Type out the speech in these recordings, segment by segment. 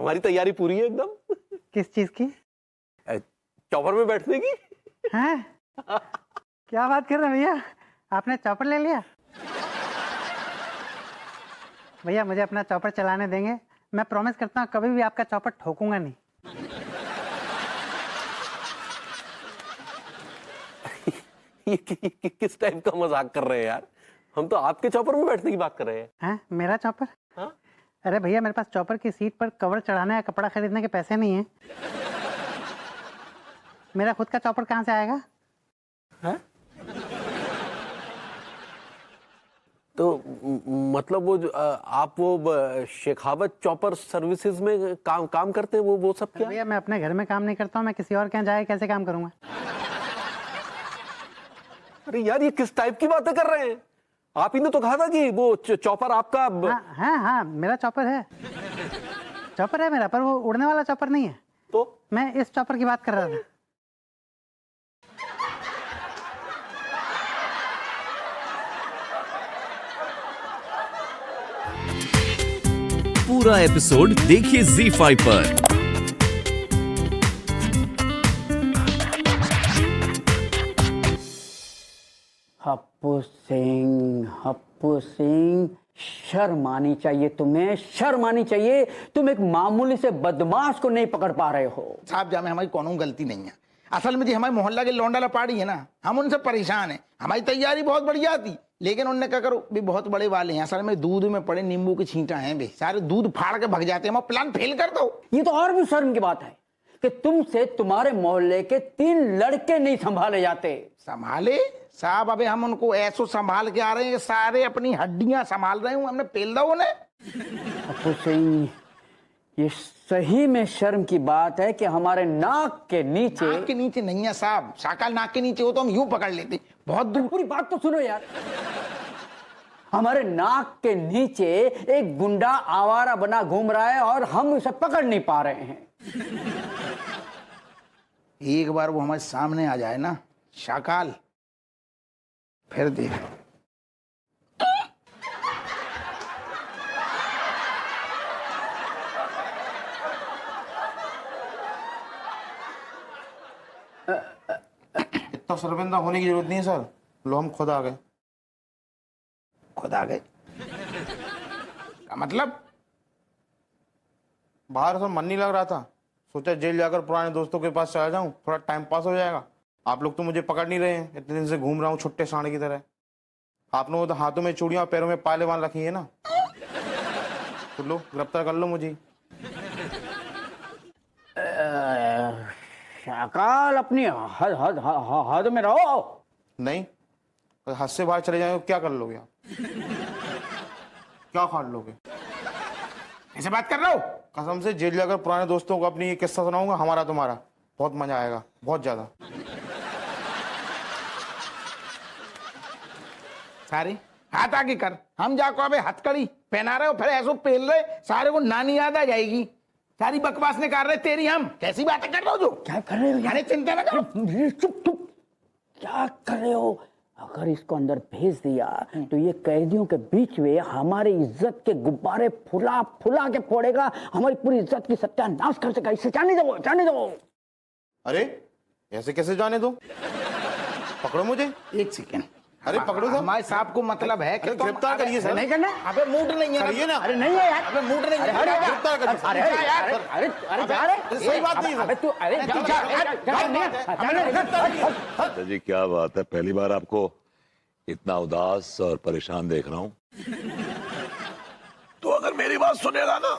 हमारी तैयारी पूरी है एकदम। किस चीज की? चॉपर में बैठने की। हैं? क्या बात कर रहे हैं भैया, आपने चॉपर ले लिया? भैया मुझे अपना चॉपर चलाने देंगे, मैं प्रॉमिस करता हूँ कभी भी आपका चॉपर ठोकूंगा नहीं। ये किस टाइप का मजाक कर रहे हैं यार? हम तो आपके चॉपर में बैठने की बात कर रहे हैं। हैं? मेरा चॉपर? हाँ? अरे भैया मेरे पास चॉपर की सीट पर कवर चढ़ाने या कपड़ा खरीदने के पैसे नहीं है। मेरा खुद का चॉपर कहाँ से आएगा? है? तो मतलब वो आप वो शेखावत चॉपर सर्विसेज में काम करते हैं, वो सब क्या? भैया मैं अपने घर में काम नहीं करता हूँ, मैं किसी और के यहाँ जाके कैसे काम करूंगा? अरे यार ये किस टाइप की बातें कर रहे हैं? आप ही ने तो कहा था कि वो चॉपर आपका। हाँ मेरा चॉपर है, चॉपर है मेरा, पर वो उड़ने वाला चॉपर नहीं है। तो मैं इस चॉपर की बात कर रहा था। पूरा एपिसोड देखिए ZEE5 पर। हप्पू सिंह, शर्म आनी चाहिए तुम्हें, शर्म आनी चाहिए। तुम एक मामूली से बदमाश को नहीं पकड़ पा रहे हो। साहब जामे हमारी कोनो गलती नहीं है। असल में जी हमारे मोहल्ला के लौंडा लपाड़ी है ना, हम उनसे परेशान हैं। हमारी तैयारी बहुत बढ़िया थी, लेकिन उनने क्या करो भी बहुत बड़े वाले हैं। असल में दूध में पड़े नींबू की छींटा हैं बे, सारे दूध फाड़ के भग जाते हैं। हम प्लान फेल कर दो। ये तो और भी शर्म की बात है कि तुमसे तुम्हारे मोहल्ले के 3 लड़के नहीं संभाले जाते। संभाले साहब? अबे हम उनको ऐसो संभाल के आ रहे हैं, सारे अपनी हड्डियां संभाल रहे हूँ, हमने पेल दो उन्हें। हप्पू सिंह, ये सही में शर्म की बात है कि हमारे नाक के नीचे। नाक के नीचे नहीं है साहब, शाकाल नाक के नीचे हो तो हम यूं पकड़ लेते। बहुत दूर। पूरी बात तो सुनो यार। हमारे नाक के नीचे एक गुंडा आवारा बना घूम रहा है और हम उसे पकड़ नहीं पा रहे हैं। एक बार वो हमारे सामने आ जाए ना शाकाल, फिर देख। इतना शर्मिंदा होने की जरूरत नहीं है सर, लो हम खुद आ गए। खुद आ गए का मतलब? बाहर सर मन नहीं लग रहा था, सोचा जेल जाकर पुराने दोस्तों के पास चला जाऊं, थोड़ा टाइम पास हो जाएगा। आप लोग तो मुझे पकड़ नहीं रहे हैं, इतने दिन से घूम रहा हूँ छुट्टे सांड की तरह। आप लोगों तो हाथों में चूड़ियां पैरों में पाले बांध रखी है ना, तो लो गिरफ्तार कर लो मुझे। शाकाल अपनी हद में रहो। नहीं, हद से बाहर चले जाए क्या कर लोगे आप? क्या खाड़ लोगे? ऐसे बात कर रहा हो? कसम से जेल जाकर पुराने दोस्तों को अपनी ये किस्सा सुनाऊंगा, हमारा तुम्हारा, बहुत मजा आएगा, बहुत ज्यादा। सारे हाथ आगे कर, हम जाको अबे हथकड़ी पहना रहे हो, फिर ऐसो पेल रहे, सारे को नानी याद आ जाएगी। सारी बकवास ने कर रहे तेरी, हम कैसी बातें कर रहे हो? जो क्या कर रहे हो? यानी चिंता ना करो। चुप चुप, क्या कर रहे हो? अगर इसको अंदर भेज दिया तो ये कैदियों के बीच में हमारी इज्जत के गुब्बारे फुला फुला के फोड़ेगा, हमारी पूरी इज्जत की सत्यानाश कर सकेगा। इसे जाने दो, जाने दो। अरे ऐसे कैसे जाने दो? पकड़ो मुझे। एक सेकेंड, अरे पकड़ो सर। हमारे साहब को मतलब है कि गिरफ्तार करिए सर। नहीं करना। अबे मूड नहीं है करिए ना। अरे नहीं है यार, अबे मूड नहीं है। गिरफ्तार करिए। अरे यार, अरे अरे जा रे, सही बात नहीं है। अबे तू, अरे जा जी क्या बात है, पहली बार आपको इतना उदास और परेशान देख रहा हूँ। तो अगर मेरी बात सुनेगा ना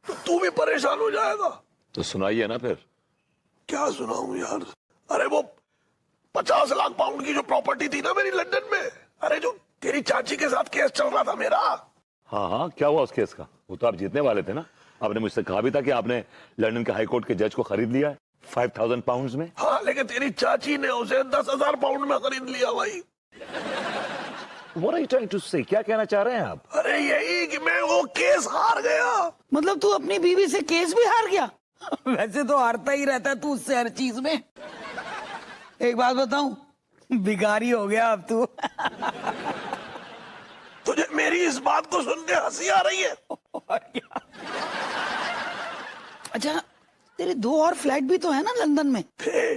तो तू भी परेशान हो जाएगा। तो सुनाइए ना फिर। क्या सुनाऊं यार? अरे वो 50 लाख पाउंड की जो प्रॉपर्टी थी ना मेरी लंदन में, अरे जो तेरी चाची के साथ केस चल रहा था मेरा। हाँ हाँ, क्या हुआ उस केस का? वो तो आप जीतने वाले थे ना, आपने मुझसे कहा भी था कि आपने लंदन के हाई कोर्ट के जज को खरीद लिया है 5000 पाउंड में। हाँ, लेकिन तेरी चाची ने उसे 10,000 पाउंड में खरीद लिया भाई। What are you trying to say? क्या कहना चाह रहे हैं आप? अरे यही कि मैं वो केस हार गया। मतलब तू अपनी बीवी से केस भी हार गया? वैसे तो हारता ही रहता है तू उससे हर चीज में। एक बात बताऊं, भिखारी हो गया अब तू। तुझे मेरी इस बात को सुन के हंसी आ रही है? और क्या? अच्छा, तेरे 2 और फ्लैट भी तो है ना लंदन में? थे,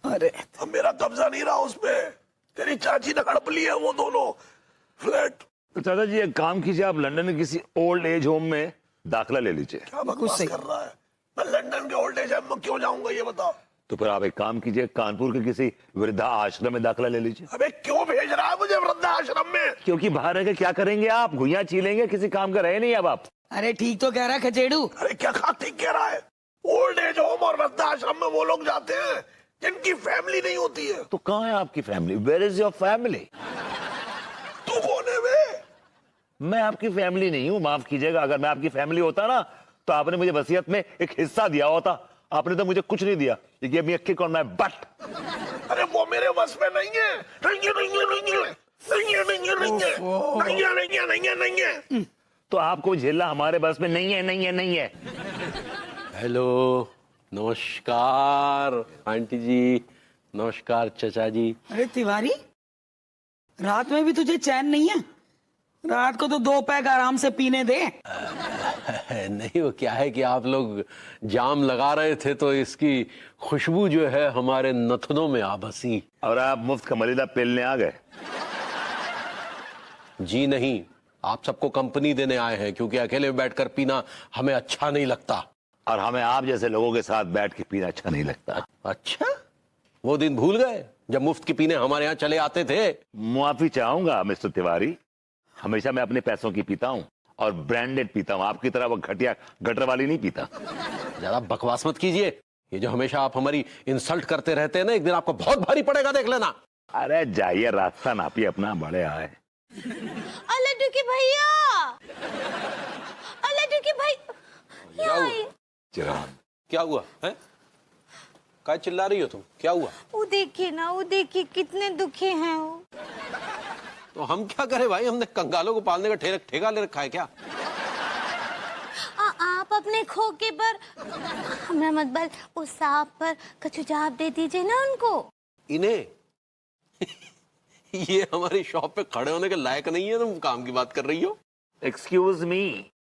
अरे अब मेरा कब्जा नहीं रहा उसपे। तेरी चाची ने हड़प लिए वो दोनों फ्लैट। तो चाचा जी एक काम कीजिए, आप लंदन में किसी ओल्ड एज होम में दाखिला ले लीजिए। क्या बकवास कर रहा है? मैं लंदन के ओल्ड एज होम में क्यों जाऊंगा ये बताओ? तो फिर आप एक काम कीजिए, कानपुर के किसी वृद्धा आश्रम में दाखिला ले लीजिए। अबे क्यों भेज रहा है मुझे वृद्धाश्रम में? क्योंकि बाहर रह के क्या करेंगे आप? घुइयां छीलेंगे, किसी काम का रहे नहीं अब आप। अरे ठीक तो कह रहा है खचेड़ू। अरे क्या ठीक कह रहा है? ओल्ड एज होम और वृद्धाश्रम में वो लोग जाते हैं जिनकी फैमिली नहीं होती है। तो कहाँ है आपकी family? Where is your family? तू कौन है बे? मैं आपकी फैमिली नहीं हूँ, माफ कीजिएगा। अगर मैं आपकी फैमिली होता ना तो आपने मुझे वसीयत में एक हिस्सा दिया होता। आपने तो मुझे कुछ नहीं दिया। You gave me a kick on my butt. अरे वो मेरे बस में नहीं है। नहीं है। तो आपको झेलना हमारे बस में नहीं है। हेलो, नमस्कार आंटी जी, नमस्कार चचा जी। अरे तिवारी, रात में भी तुझे चैन नहीं है? रात को तो 2 पैग आराम से पीने दे। नहीं, वो क्या है कि आप लोग जाम लगा रहे थे तो इसकी खुशबू जो है हमारे नथनों में आ बसी। और आप मुफ्त का मलिदा पेलने आ गए? जी नहीं, आप सबको कंपनी देने आए हैं, क्योंकि अकेले बैठकर पीना हमें अच्छा नहीं लगता। और हमें आप जैसे लोगों के साथ बैठ के पीना अच्छा नहीं लगता। अच्छा, वो दिन भूल गए जब मुफ्त के पीने हमारे यहाँ चले आते थे? माफी चाहूंगा मिस्टर तिवारी, हमेशा मैं अपने पैसों की पीता हूँ और ब्रांडेड पीता हूँ। आपकी तरह वो घटिया गटर वाली नहीं पीता। ज्यादा बकवास मत कीजिए। ये जो हमेशा आप हमारी इंसल्ट करते रहते हैं ना, एक दिन आपको बहुत भारी पड़ेगा, देख लेना। अरे जाइए, रास्ता नापिए अपना, बड़े आए। लड्डू के भैया, लड्डू के भाई, चिराग, क्या हुआ है? क्या चिल्ला रही हो तुम? क्या हुआ? वो देखिए ना, वो देखिए कितने दुखी हैं वो। तो हम क्या करें भाई? हमने कंगालों को पालने का ठेका ले रखा है क्या? आप अपने खोके पर हमरा मत बल, उस सांप पर कछु जवाब दे दीजिए ना उनको। इन्हें ये हमारी शॉप पे खड़े होने के लायक नहीं है, तुम काम की बात कर रही हो। Excuse me,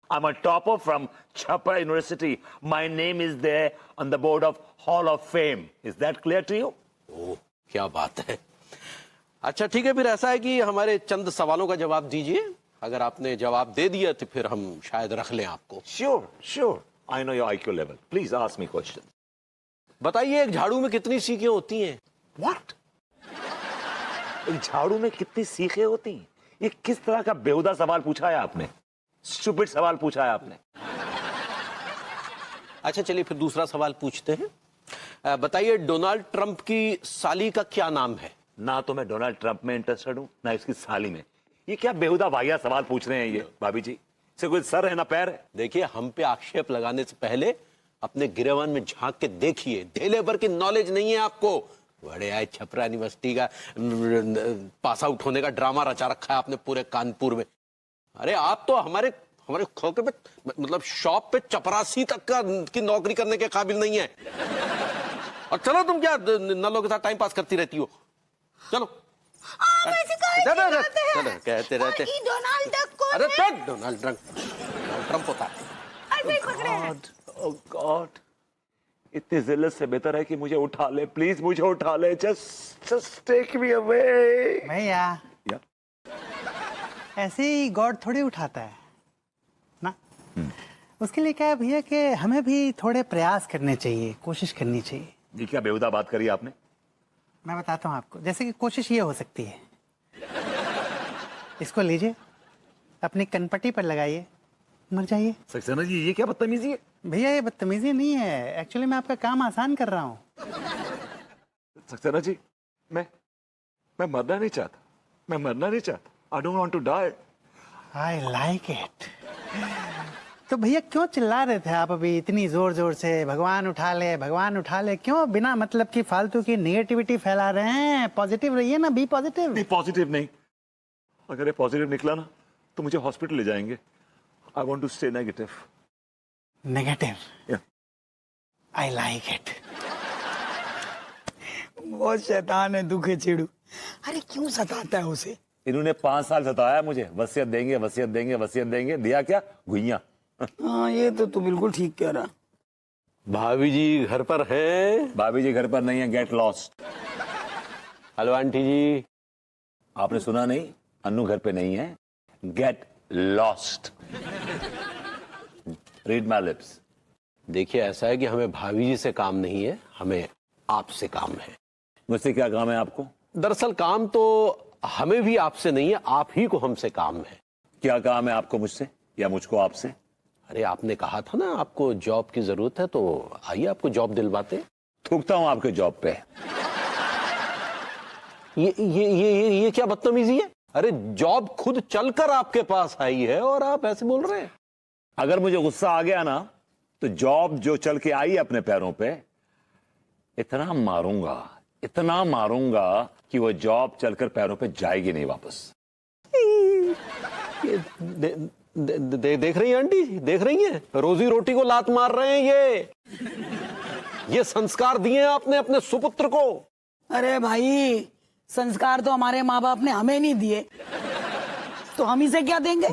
I'm a topper from Chhapra University. My name is there on the board of Hall of Fame. Is that clear to you? ओह, क्या बात है। अच्छा ठीक है, फिर ऐसा है कि हमारे चंद सवालों का जवाब दीजिए। अगर आपने जवाब दे दिया तो फिर हम शायद रख लें आपको। Sure. I know your IQ level. Please ask me questions. बताइए, एक झाड़ू में कितनी सीखें होती हैं? What? एक झाड़ू में कितनी सीखें होती हैं? ये किस तरह का बेहुदा सवाल पूछा है आपने? स्टूपिड सवाल पूछा है आपने। अच्छा चलिए फिर दूसरा सवाल पूछते हैं। बताइए, डोनाल्ड ट्रंप की साली का क्या नाम है? ना तो मैं डोनाल्ड ट्रंप में इंटरेस्टेड हूं, ना इसकी साली में। ये क्या बेहुदा वाहिया सवाल पूछ रहे हैं ये भाभी जी? इसे कोई सर है ना पैर है? देखिए, हम पे आक्षेप लगाने से पहले अपने गिरेवान में झांक के देखिए। ढेले भर की नॉलेज नहीं है आपको। बड़े आए छपरा यूनिवर्सिटी का पास आउट होने का ड्रामा रचा रखा है आपने पूरे कानपुर में। अरे आप तो हमारे खोके पे, मतलब शॉप पे चपरासी तक की नौकरी करने के काबिल नहीं है। और चलो, तुम क्या नलों के साथ टाइम पास करती रहती हो? चलो। कहते रहते डोनाल्ड डक कौन अरे है? डोनाल्ड ट्रंप होता है। ऐसे ही पकड़े हैं। Oh God, इतने जिल्लत से बेहतर है कि मुझे उठा ले, प्लीज मुझे उठा ले। just take me away. भैया, Yeah. ऐसे ही गॉड थोड़ी उठाता है ना। उसके लिए क्या है भैया कि हमें भी थोड़े प्रयास करने चाहिए, कोशिश करनी चाहिए। ये क्या बेहुदा बात करी आपने? मैं बताता हूँ आपको। जैसे कि कोशिश ये हो सकती है, इसको लीजिए, अपनी कनपट्टी पर लगाइए, मर जाइए। सक्सेना जी, ये क्या बदतमीजी है? भैया ये बदतमीजी नहीं है, एक्चुअली मैं आपका काम आसान कर रहा हूँ। सक्सेना जी, मैं मरना नहीं चाहता। I don't want to die. I like it. तो भैया क्यों चिल्ला रहे थे आप अभी इतनी जोर जोर से? भगवान उठा ले, क्यों बिना मतलब की फालतू की नेगेटिविटी फैला रहे हैं? पॉजिटिव रहिए ना, बी पॉजिटिव। नहीं, पॉजिटिव नहीं। अगर ये पॉजिटिव निकला ना तो मुझे हॉस्पिटल ले जाएंगे। I want to stay negative. Negative, I like it. बहुत शैतान है दुखे चिड़ू। अरे क्यों सताता है उसे? इन्होंने 5 साल सताया मुझे। वसीयत देंगे। दिया क्या? घुइयां। हाँ, ये तो तू बिल्कुल ठीक कह रहा। भाभी जी घर पर हैं? भाभी जी घर पर नहीं है, गेट लॉस्ट। हेलो आंटी जी। आपने सुना नहीं? अन्नू घर पे नहीं है, get lost. Read my lips. देखिए ऐसा है कि हमें भाभी जी से काम नहीं है, हमें आपसे काम है। मुझसे क्या काम है आपको? दरअसल काम तो हमें भी आपसे नहीं है, आप ही को हमसे काम है। क्या काम है आपको मुझसे या मुझको आपसे? अरे आपने कहा था ना आपको जॉब की जरूरत है, तो आइए आपको जॉब दिलवाते। थूकता हूं आपके जॉब पे। ये क्या बदतमीजी है? अरे जॉब खुद चलकर आपके पास आई है और आप ऐसे बोल रहे हैं। अगर मुझे गुस्सा आ गया ना तो जॉब जो चल के आई अपने पैरों पे, इतना मारूंगा कि वो जॉब चलकर पैरों पे जाएगी नहीं वापस। देख रही हैं आंटी, देख रही हैं? रोजी रोटी को लात मार रहे हैं ये संस्कार दिए हैं आपने अपने सुपुत्र को। अरे भाई, संस्कार तो हमारे माँ बाप ने हमें नहीं दिए, तो हम इसे क्या देंगे?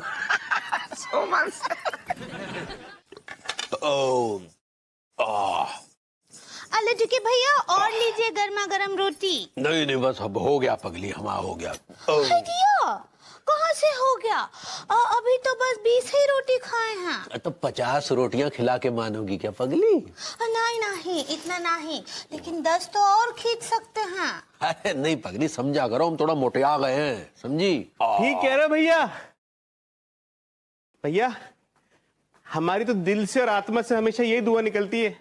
लड्डू के भैया और लीजिए गर्मा गर्म रोटी। नहीं बस अब हो गया पगली, हमारा हो गया। कहाँ से हो गया? अभी तो बस 20 ही रोटी खाए हैं। तो 50 रोटियां खिला के मानोगी क्या पगली? नहीं इतना नहीं, लेकिन 10 तो और खींच सकते हैं। अरे नहीं पगली, समझा करो, हम थोड़ा मोटे आ गए हैं, समझी? ठीक कह रहे भैया। भैया हमारी तो दिल से और आत्मा से हमेशा यही दुआ निकलती है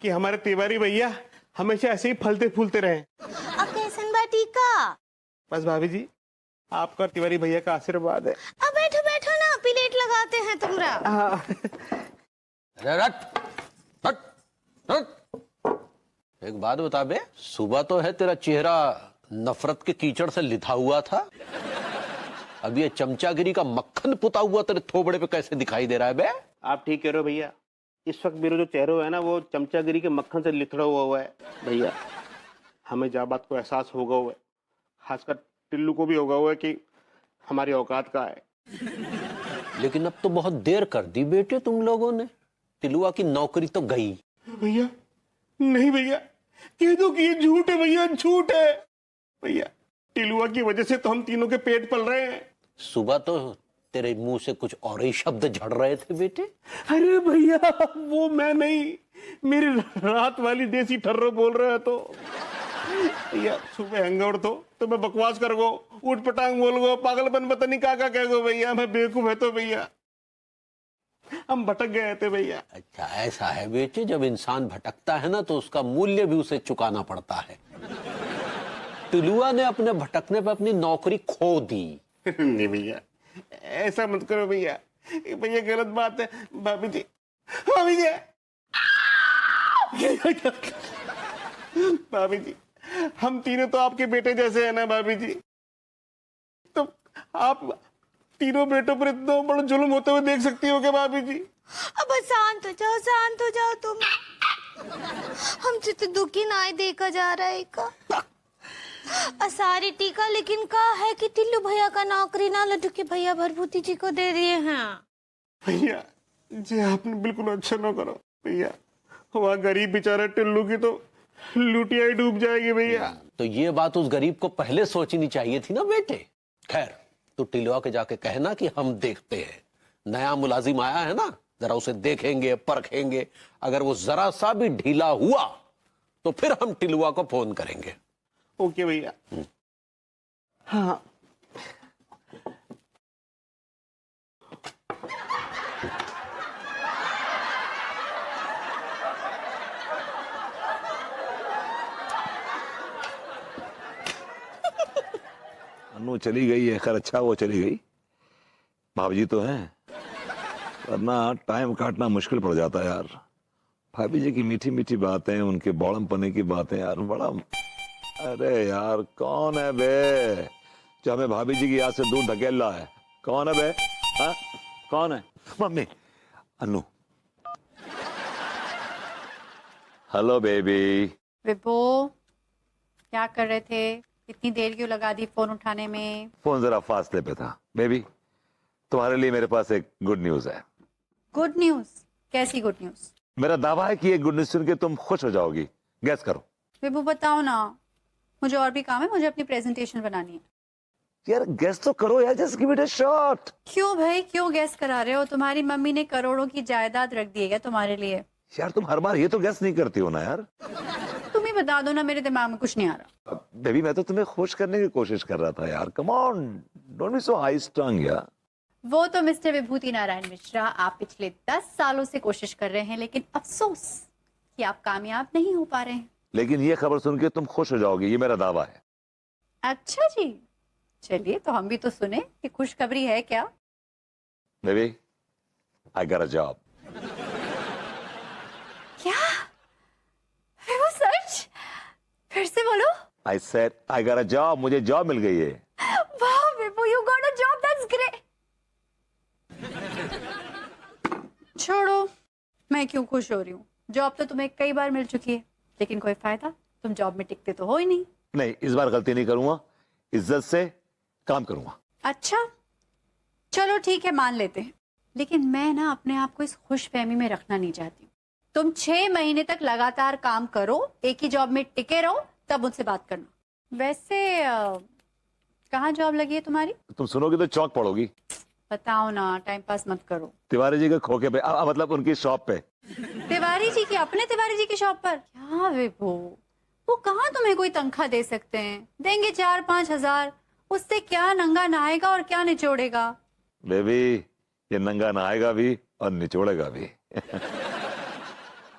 कि हमारे तिवारी भैया हमेशा ऐसे ही फलते फूलते रहे। अब कैसन बाटी का? बस भाभी जी, आपका और तिवारी भैया का आशीर्वाद है। अब बैठो बैठो ना, प्लेट लगाते हैं तुमरा। अरे रट, रट, रट। एक बात बता बे, सुबह तो है तेरा चेहरा नफरत के कीचड़ से लिथा हुआ था, अब ये चमचागिरी का मक्खन पुता हुआ तेरे थोबड़े पे कैसे दिखाई दे रहा है बे? आप ठीक कह रहे हो भैया, इस वक्त मेरा जो चेहरा है ना वो चमचागिरी के मक्खन से लिथड़ा हुआ है। भैया हमें जहाँ बात को एहसास होगा हुआ है, खासकर टिल्लू को भी होगा हुआ है कि हमारी औकात का है। लेकिन अब तो बहुत देर कर दी बेटे तुम लोगों ने, टिल्लुआ की नौकरी तो गई। भैया नहीं भैया, कह दो कि ये झूठ है भैया, झूठ है। भैया टिल्लुआ की वजह से तो हम तीनों के पेट पल रहे हैं। सुबह तो तेरे मुंह से कुछ और ही शब्द झड़ रहे थे बेटे। अरे भैया वो मैं नहीं, मेरी रात वाली देसी ठर्रो बोल रहा है। तो भैया सुबह हंगौड़ तो मैं बकवास कर गो, उठ पटांग बोल गो, पागलपन पता नहीं का कह गो भैया, मैं बेवकूफ है तो भैया हम भटक गए थे भैया। अच्छा ऐसा है बेटे, जब इंसान भटकता है ना तो उसका मूल्य भी उसे चुकाना पड़ता है। टिल्लुआ ने अपने भटकने पर अपनी नौकरी खो दी। नहीं भैया ऐसा मत करो भैया, भैया गलत बात है। भाभी जी, भाभी जी, भाभी जी, हम तीनों तो आपके बेटे जैसे हैं ना भाभी जी, तो आप तीनों बेटों पर इतना बड़ा जुल्म होते हुए देख सकती हो क्या भाभी जी? अब शांत हो जाओ तुम। हमसे तो दुखी ना देखा जा रहा है का। सारी टीका लेकिन का है कि टिल्लू भैया का नौकरी ना लड्डू के भैया भरभूति जी को दे दिए हैं। भैया जी आपने बिल्कुल अच्छा ना करो भैया, वहाँ गरीब बेचारा टिल्लू की तो लुटिया ही डूब जाएगी भैया। तो ये बात उस गरीब को पहले सोचनी चाहिए थी ना बेटे। खैर तो टिल्लुआ के जाके कहना कि हम देखते हैं, नया मुलाजिम आया है ना, जरा उसे देखेंगे परखेंगे, अगर वो जरा सा भी ढीला हुआ तो फिर हम टिल्लुआ को फोन करेंगे। ओके भैया। हाँ अन्नू चली गई है, खैर अच्छा वो चली गई, भाभी जी तो हैं, वरना टाइम काटना मुश्किल पड़ जाता है यार। भाभी जी की मीठी मीठी बातें, उनके बौड़म पने की बातें यार, बड़ा। अरे यार कौन है बे जो हमें भाभी जी की याद से दूर धकेल रहा है? कौन है बे? हाँ कौन है? Mummy, Annu. Hello baby. Vibho, क्या कर रहे थे? इतनी देर क्यों लगा दी फोन उठाने में? फोन जरा फासले पे था। बेबी तुम्हारे लिए मेरे पास एक गुड न्यूज है। Good news? कैसी गुड न्यूज? मेरा दावा है कि ये गुड न्यूज सुन के तुम खुश हो जाओगी। गैस करो। विभू बताओ ना, मुझे और भी काम है, मुझे अपनी प्रेजेंटेशन बनानी है। यार गैस तो करो यार, just give it a shot. क्यों भाई, क्यों गैस करा रहे हो? तुम्हारी मम्मी ने करोड़ों की जायदाद रख दी है क्या तुम्हारे लिए? यार तुम हर बार ये तो गैस नहीं करती हो ना यार। तुम ही बता दो ना, मेरे दिमाग में कुछ नहीं आ रहा। बेबी मैं तो तुम्हें खुश करने की कोशिश कर रहा था यार। Come on, don't be so high स्ट्रंग यार। वो तो मिस्टर विभूति नारायण मिश्रा, आप पिछले 10 सालों से कोशिश कर रहे हैं, लेकिन अफसोस कि आप कामयाब नहीं हो पा रहे हैं। लेकिन ये खबर सुन के तुम खुश हो जाओगी, ये मेरा दावा है। अच्छा जी, चलिए तो हम भी तो सुने कि खुशखबरी है क्या? Baby I got a job. क्या? वो सच? फिर से बोलो। I said I got a job, मुझे जॉब मिल गई है। वाह Vibhu, you got a job, that's great. छोड़ो, मैं क्यों खुश हो रही हूँ? जॉब तो तुम्हें कई बार मिल चुकी है, लेकिन कोई फायदा, तुम जॉब में टिकते तो हो ही नहीं। नहीं, इस बार गलती नहीं करूंगा, इज्जत से काम करूंगा। अच्छा चलो ठीक है, मान लेते हैं, लेकिन मैं ना अपने आप को इस खुशफहमी में रखना नहीं चाहती। तुम 6 महीने तक लगातार काम करो, एक ही जॉब में टिके रहो, तब मुझसे बात करना। वैसे कहाँ जॉब लगी है तुम्हारी? तुम सुनोगी तो चौंक पड़ोगी। बताओ ना, टाइम पास मत करो। तिवारी जी के खोखे पे, मतलब उनकी शॉप पे। तिवारी जी की, अपने तिवारी जी की शॉप पर? क्या विभू, वो कहाँ तुम्हें कोई तनख्वाह दे सकते हैं? देंगे 4-5 हजार, उससे क्या नंगा नहाएगा और क्या निचोड़ेगा? बेबी ये नंगा नहाएगा भी और निचोड़ेगा भी।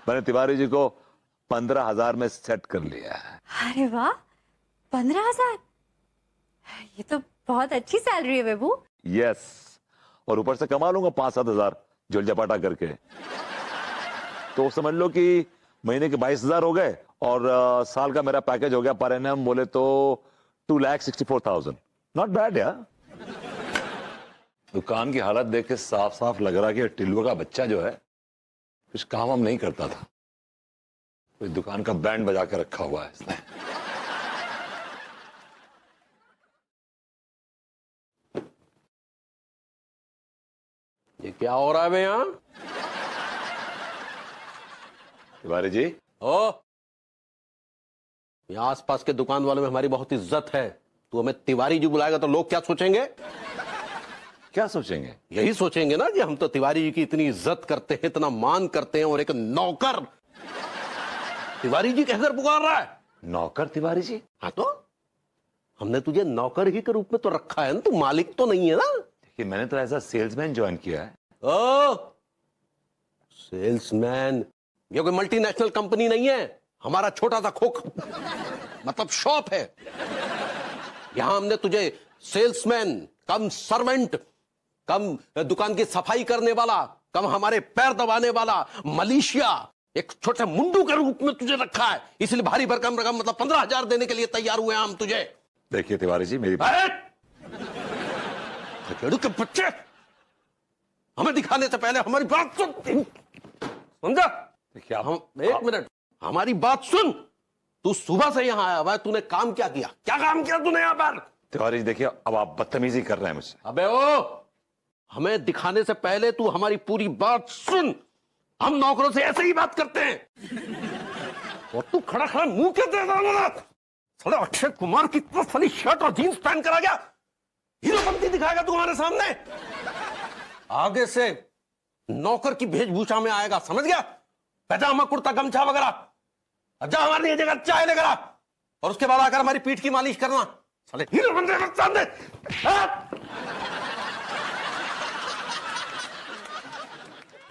मैंने तिवारी जी को 15,000 में सेट कर लिया है। अरे वाह, 15,000, ये तो बहुत अच्छी सैलरी है विभू। यस, और ऊपर से कमा लूंगा 5-7 हजार झोल झपाटा करके। तो समझ लो कि महीने के 22,000 हो गए और साल का मेरा पैकेज हो गया पर एनम बोले तो 2,64,000। नॉट बैड यार। दुकान की हालत देख के साफ साफ लग रहा कि टिल्लू का बच्चा जो है कुछ काम हम नहीं करता था, कोई दुकान का बैंड बजा के रखा हुआ है इसने। ये क्या हो रहा है बे यहाँ? तिवारी जी, ओ, यहाँ आसपास के दुकान वालों में हमारी बहुत इज्जत है, तू हमें तिवारी जी बुलाएगा तो लोग क्या सोचेंगे? क्या सोचेंगे? यही सोचेंगे ना कि हम तो तिवारी जी की इतनी इज्जत करते हैं, इतना मान करते हैं, और एक नौकर तिवारी जी कहकर पुकार रहा है। नौकर तिवारी जी? हाँ तो हमने तुझे नौकर ही के रूप में तो रखा है ना, तू मालिक तो नहीं है ना। देखिए मैंने तो ऐसा सेल्समैन ज्वाइन किया है। ओ सेल्समैन, ये कोई मल्टीनेशनल कंपनी नहीं है, हमारा छोटा सा खोख मतलब शॉप है। यहां हमने तुझे सेल्समैन कम सर्वेंट कम दुकान की सफाई करने वाला कम हमारे पैर दबाने वाला मलेशिया एक छोटे मुंडू के रूप में तुझे रखा है, इसलिए भारी भरकम रकम मतलब 15,000 देने के लिए तैयार हुए हैं हम तुझे। देखिए तिवारी जी मेरी के बच्चे, हमें दिखाने से पहले हमारी बात सुन, समझा? देखिए हम एक मिनट, हमारी बात सुन। तू सुबह से यहां आया हुआ है, तूने काम क्या किया? क्या काम किया तूने यहां पर? तिवारी जी देखिए अब आप बदतमीजी कर रहे हैं मुझसे। अबे ओ, हमें दिखाने से पहले तू हमारी पूरी बात सुन। हम नौकरों से ऐसे ही बात करते हैं। और तू खड़ा खड़ा मुंह के दे रहा, साले अक्षय कुमार की इतना फनी शर्ट और जींस पहन कर आ गया, हीरोपंती दिखाएगा तू हमारे सामने। आगे से नौकर की वेशभूषा में आएगा, समझ गया? पैजामा कुर्ता गमछा वगैरह। अब जा हमारी ये जगह चाय लेकर आ, और उसके बाद आकर हमारी पीठ की मालिश करना। साले हीरो बन रहे सामने।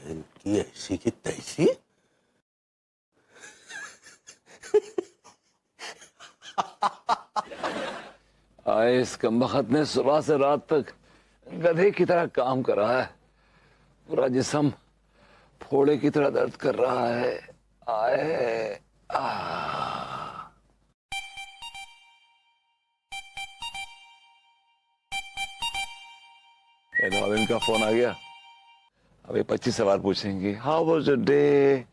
इनकी ऐसी की तैसी। आए इस कमबख्त ने सुबह से रात तक गधे की तरह काम करा है, पूरा जिस्म फोड़े की तरह दर्द कर रहा है। आए इनका फोन आ गया। अभी 25 सवाल पूछेंगे। हाउ वाज योर डे,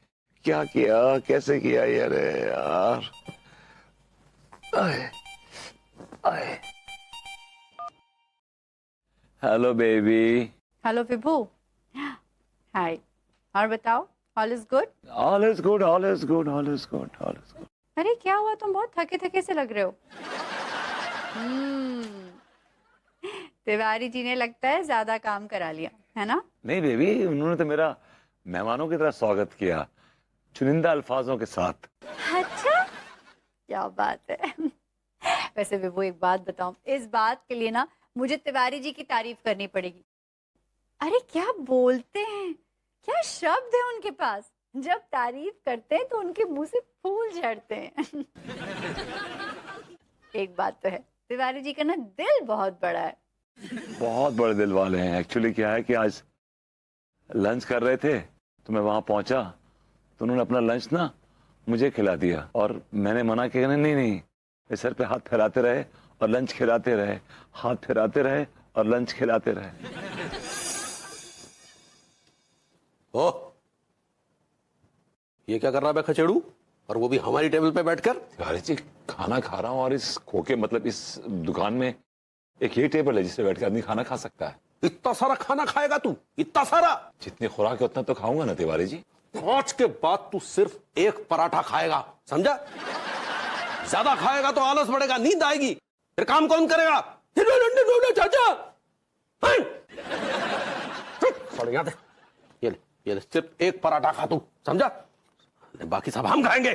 क्या किया, कैसे किया यार। आए आए। Hello baby. हेलो विभू, हाय। और बताओ all is good? All is good, all is good, all is good, all is good. अरे क्या हुआ, तुम बहुत थके थके से लग रहे हो। तिवारी जी ने लगता है ज्यादा काम करा लिया है ना? नहीं बेबी, उन्होंने तो मेरा मेहमानों की तरह स्वागत किया, चुनिंदा अल्फाजों के साथ। अच्छा, क्या बात है। वैसे भी वो एक बात बताऊं, इस बात के लिए ना मुझे तिवारी जी की तारीफ करनी पड़ेगी। अरे क्या बोलते हैं, क्या शब्द है उनके पास, जब तारीफ करते हैं तो उनके मुंह से फूल झड़ते हैं। एक बात तो है, तिवारी जी का ना दिल बहुत बड़ा है। बहुत बड़े दिल वाले हैं। एक्चुअली क्या है कि आज लंच कर रहे थे तो मैं वहां पहुंचा तो उन्होंने अपना लंच ना मुझे खिला दिया और मैंने मना किया, नहीं नहीं, वे सर पे हाथ फैलाते रहे और लंच खिलाते रहे, हाथ फैलाते रहे और लंच खिलाते रहे। ओह, ये क्या कर रहा है खचेड़ू, और वो भी हमारी टेबल पे बैठकर? अरे जी, खाना खा रहा हूँ और इस खोके मतलब इस दुकान में एक ही टेबल है जिसपे बैठ के आदमी खाना खा सकता है। इतना सारा खाना खाएगा तू? इतना सारा? जितनी खुराक है उतना तो खाऊंगा ना तिवारी जी। आज के बाद तू सिर्फ एक पराठा खाएगा, समझा? ज्यादा खाएगा तो आलस बढ़ेगा, नींद आएगी, फिर काम कौन करेगा? चाचा ये ले, सिर्फ एक पराठा खा तू, समझा? बाकी सब हम खाएंगे।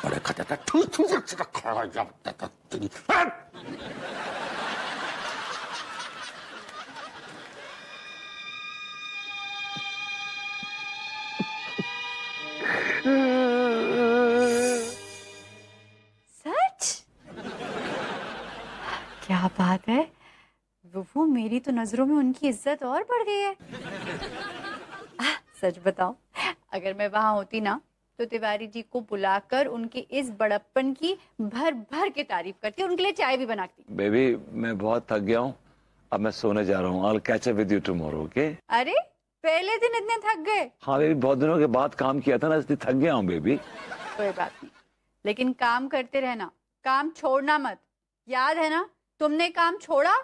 बड़े खचाता सच? क्या बात है, वो मेरी तो नजरों में उनकी इज्जत और बढ़ गई है। सच बताऊं, अगर मैं वहां होती ना तो तिवारी जी को बुलाकर उनके इस बड़प्पन की भर भर के तारीफ करती, उनके लिए चाय भी बनाती। बेबी मैं बहुत थक गया हूँ, अब मैं सोने जा रहा हूँ। I'll catch up with you tomorrow, okay? अरे पहले दिन इतने थक गए? हाँ बेबी, बहुत दिनों के बाद काम किया था ना, इसलिए थक गया हूँ बेबी। कोई बात नहीं, लेकिन काम करते रहना, काम छोड़ना मत। याद है ना, तुमने काम छोड़ा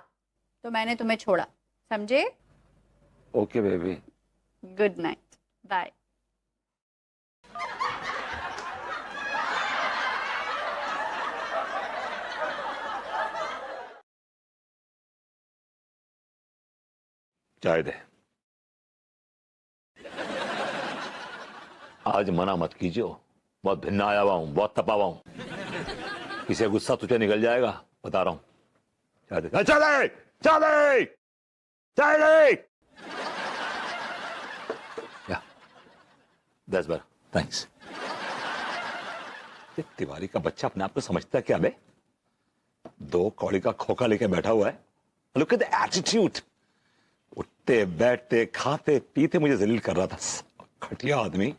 तो मैंने तुम्हें छोड़ा, समझे? Okay baby. Good night, bye. चाय दे। आज मना मत कीजिए, बहुत भिन्न आया हुआ हूं, बहुत तपा हुआ हूं, किसी का गुस्सा तुझे निकल जाएगा, बता रहा हूं। चाय दे, चाय दे, चाय दे, चाय दे। या 10 बार थैंक्स। तिवारी का बच्चा अपने आप को समझता क्या बे? 2 कौड़ी का खोखा लेके बैठा हुआ है। लुक एट द एटीट्यूड, उठते बैठते खाते पीते मुझे जलील कर रहा था, घटिया आदमी।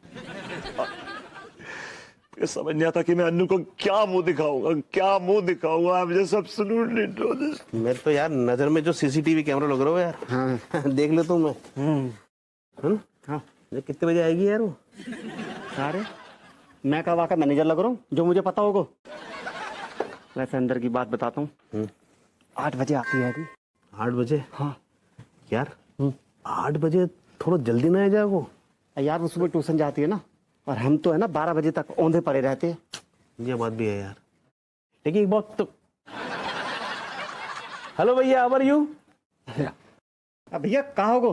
ये समझ नहीं आता कि मैं अन्नू को क्या मुंह दिखाऊंगा, क्या मुंह दिखाऊंगा। मुझे सब मेरे तो यार नजर में जो सीसीटीवी कैमरा लग रहा हो यार। हाँ। देख लो तुम। हाँ। कितने बजे आएगी यार वो? अरे मैं कब आकर मैनेजर लग रहा हूँ जो मुझे पता होगा। वैसे अंदर की बात बताता हूँ, 8 बजे आती है अभी। 8 बजे? हाँ यार 8 बजे थोड़ा जल्दी ना आ जाओ यार, वो सुबह ट्यूशन जाती है ना, और हम तो है ना 12 बजे तक औंधे पड़े रहते हैं। ये बात भी है यार, लेकिन एक बात तो। हेलो भैया, हाउ आर यू? भैया कहाँ होगो?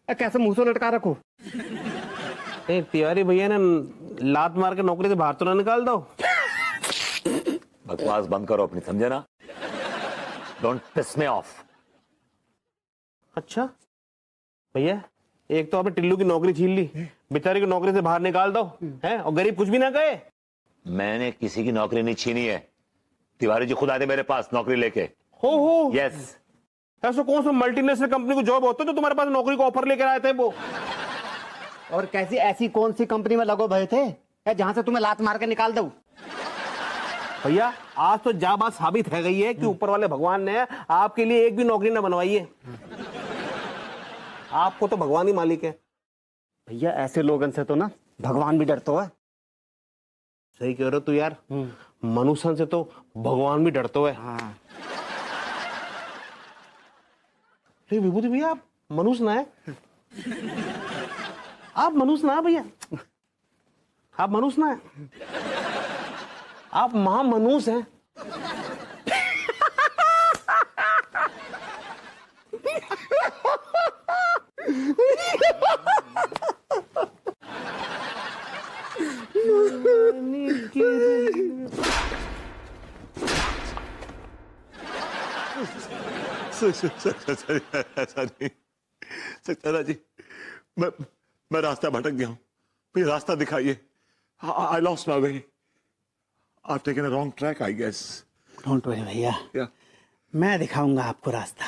कैसे मुंह से लटका रखो? तिवारी भैया ने लात मार के नौकरी से बाहर तो ना निकाल दो। बकवास बंद करो अपनी, समझे ना? Don't piss me off. अच्छा भैया, एक तो आपने टिल्लू की नौकरी छीन ली, बेचारे की नौकरी से बाहर निकाल दो हैं, और गरीब कुछ भी ना कहे। मैंने किसी की नौकरी नहीं छीनी है, तिवारी जी खुद आए थे मेरे पास नौकरी लेके। हो यस। ऐसा कौन सा मल्टीनेशनल कंपनी को जॉब होता है जो तुम्हारे पास नौकरी को ऑफर लेकर आए थे वो? और कैसी ऐसी कौन सी कंपनी में लगो भय थे जहां से तुम्हें लात मार के निकाल दूं? भैया आज तो जा बात साबित है गई है कि ऊपर वाले भगवान ने आपके लिए एक भी नौकरी ना बनवाई है। आपको तो भगवान ही मालिक है। भैया ऐसे लोगों से तो ना भगवान भी डरता है। सही कह रहे हो तू यार, मनुष्य से तो भगवान भी डरता है। हाँ। विभूति भैया आप मनुष्य ना है? आप मनुष्य ना भैया, आप मनुष्य ना, आप महामनुष्य हैं। सक्सेना जी, मैं रास्ता भटक गया हूँ, मुझे रास्ता दिखाइए। I lost my way. I've taken a wrong track, I guess. Don't worry भैया, Yeah. मैं दिखाऊंगा आपको रास्ता।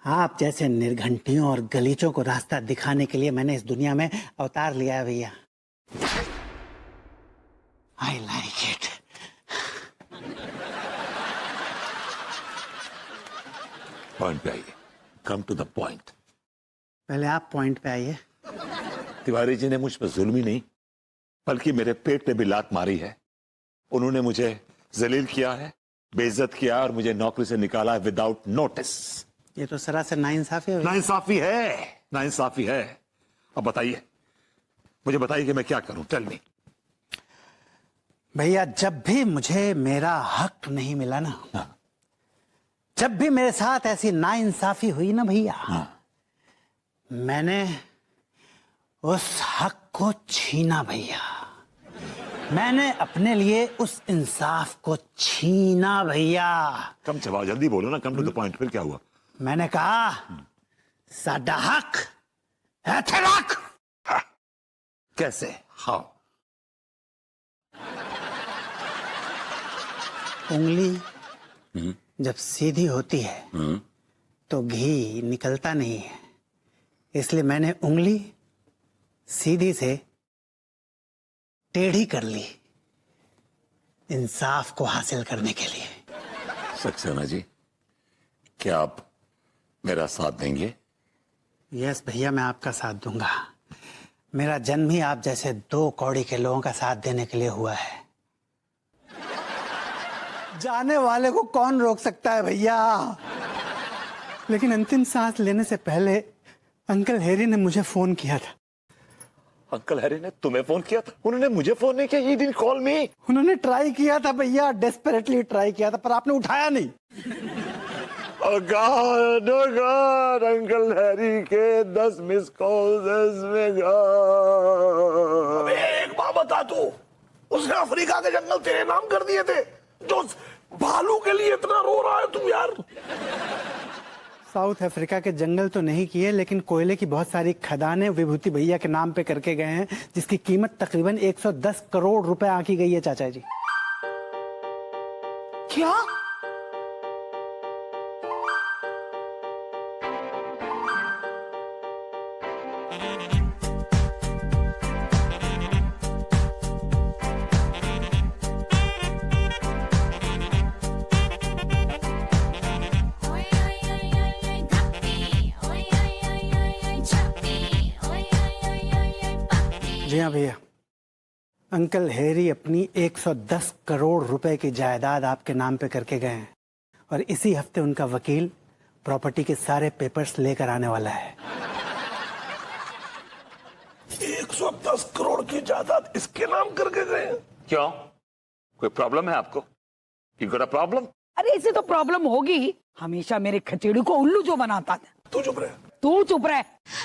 आप जैसे निर्घंटियों और गलीचों को रास्ता दिखाने के लिए मैंने इस दुनिया में अवतार लिया है भैया। आई लाइक इट। पॉइंट पे आइए, कम टू द पॉइंट। पहले आप पॉइंट पे आइए। तिवारी जी ने मुझ पर जुल्म ही नहीं बल्कि मेरे पेट पे भी लात मारी है। उन्होंने मुझे जलील किया है, बेइज्जत किया और मुझे नौकरी से निकाला है विदाउट नोटिस। ये तो सरासर नाइंसाफी है भैया। नाइंसाफी है, नाइंसाफी है। अब बताइए, मुझे बताइए कि मैं क्या करूं, टेल मी। भैया जब भी मुझे मेरा हक नहीं मिला ना, जब भी मेरे साथ ऐसी नाइंसाफी हुई ना भैया, मैंने उस हक को छीना भैया। मैंने अपने लिए उस इंसाफ को छीना भैया। कम चबाओ, जल्दी बोलो ना, कम टू द पॉइंट। फिर क्या हुआ? मैंने कहा साडा हक है तेरा हक। कैसे? हाउ? उंगली जब सीधी होती है तो घी निकलता नहीं है, इसलिए मैंने उंगली सीधी से टेढ़ी कर ली इंसाफ को हासिल करने के लिए। सक्सेना जी, क्या आप मेरा साथ देंगे? यस भैया, मैं आपका साथ दूंगा। मेरा जन्म ही आप जैसे 2 कौड़ी के लोगों का साथ देने के लिए हुआ है। जाने वाले को कौन रोक सकता है भैया। लेकिन अंतिम सांस लेने से पहले अंकल हैरी ने मुझे फोन किया था। अंकल हैरी ने तुम्हें फोन किया था? उन्होंने मुझे फोन नहीं किया? ही डिडंट कॉल मी। उन्होंने ट्राई किया था भैया, डेस्परेटली ट्राई किया था, पर आपने उठाया नहीं। Oh God, oh God, uncle Harry के 10 मिस कॉल्स में गॉड। अबे एक बात बता तू, उसने अफ्रीका के जंगल तेरे नाम कर दिए थे, जो भालू के लिए इतना रो रहा है तू यार। साउथ अफ्रीका के जंगल तो नहीं किए, लेकिन कोयले की बहुत सारी खदानें विभूति भैया के नाम पे करके गए हैं, जिसकी कीमत तकरीबन 110 करोड़ रुपए आंकी गई है चाचा जी। क्या? जी हाँ भैया, अंकल हैरी अपनी 110 करोड़ रुपए की जायदाद आपके नाम पे करके गए हैं, और इसी हफ्ते उनका वकील प्रॉपर्टी के सारे पेपर्स लेकर आने वाला है। 110 करोड़ की जायदाद इसके नाम करके गए हैं? क्यों, कोई प्रॉब्लम है आपको? You got a problem? अरे इसे तो प्रॉब्लम होगी, हमेशा मेरे खचेड़ी को उल्लू जो बनाता था। तू चुप रहे। तू चुप रहे।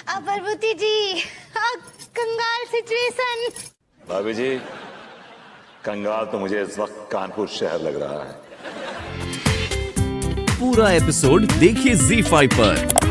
प्रभुति जी, कंगाल सिचुएशन। भाभी जी, कंगाल तो मुझे इस वक्त कानपुर शहर लग रहा है। पूरा एपिसोड देखिए ZEE5 पर।